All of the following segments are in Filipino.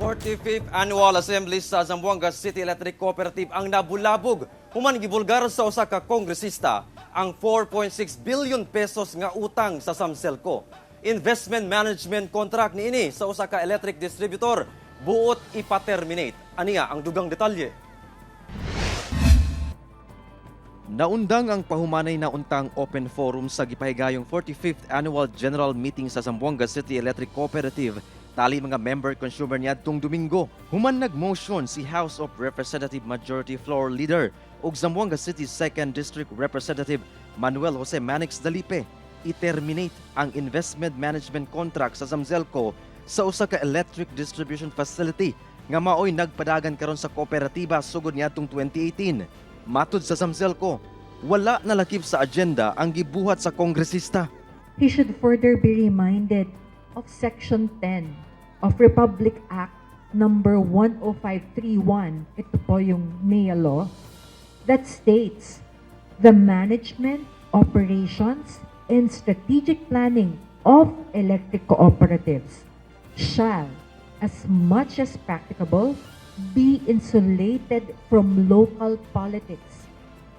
45th Annual Assembly sa Zamboanga City Electric Cooperative ang nabulabog. Human gibulgar sa usa ka kongresista ang 4.6 billion pesos nga utang sa ZAMCELCO. Investment management contract niini sa usa ka electric distributor, buot ipa-terminate. Aniya ang dugang detalye. Naundang ang pahumanay na untang open forum sa gipahigayong 45th Annual General Meeting sa Zamboanga City Electric Cooperative. Tali mga member consumer niadtong Domingo. Human nag-motion si House of Representative Majority Floor Leader ug Zamboanga City 2nd District Representative Manuel Jose Manix Dalipe i-terminate ang investment management contract sa ZAMCELCO sa usa ka electric distribution facility nga maoy nagpadagan karon sa kooperatiba sugod niadtong 2018. Matud sa ZAMCELCO, wala nalakip sa agenda ang gibuhat sa kongresista. He should further be reminded of Section 10 of Republic Act number 10531, ito po yung NEA law, that states the management, operations, and strategic planning of electric cooperatives shall, as much as practicable, be insulated from local politics.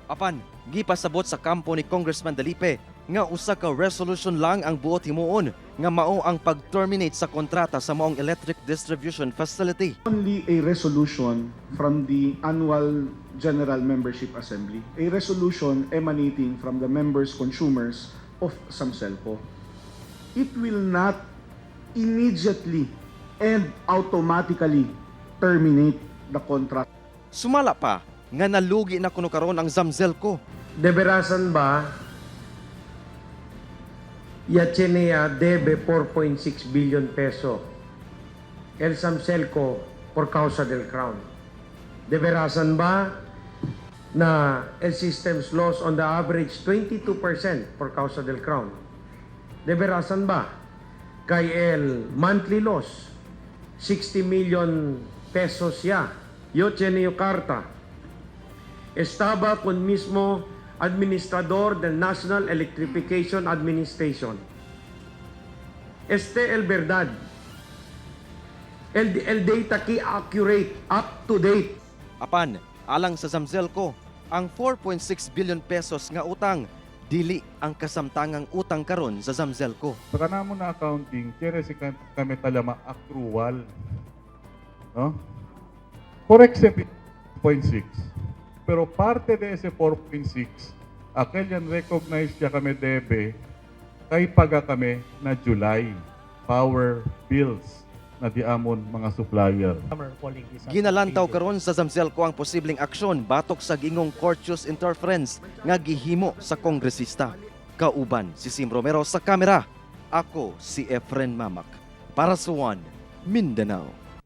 Apan, gipasabot sa kampo ni Congressman Dalipe nga usa ka resolution lang ang buot himuon nga mao ang pag-terminate sa kontrata sa maong electric distribution facility. Only a resolution from the annual General Membership Assembly, a resolution emanating from the members consumers of ZAMCELCO. It will not immediately and automatically terminate the contract. Sumala pa nga nalugi na kuno karon ang ZAMCELCO. Deberasan ba Yachenea debe 4.6 billion peso el ZAMCELCO por causa del Crown? Deberasan ba na el systems loss on the average 22% por causa del Crown? Deberasan ba kay el monthly loss 60 million pesos ya? Yachenea carta. Estaba con mismo administrador del National Electrification Administration. El verdad. El data key accurate, up to date. Apan, alang sa ZAMCELCO, ang 4.6 billion pesos nga utang dili ang kasamtangang utang karon sa ZAMCELCO. Sa kanamo na accounting, kaya si kami talama accrual. No? For example, 0.6. Pero parte de ese 4.6, aquel yan recognize siya kami debe, kay paga kami na July power bills na diamon mga supplier. Ginalantaw karon sa ZAMCELCO ang posibleng aksyon batok sa gingong courteous interference nga gihimo sa kongresista. Kauban si Sim Romero sa kamera. Ako si Efren Mamak para sa One Mindanao.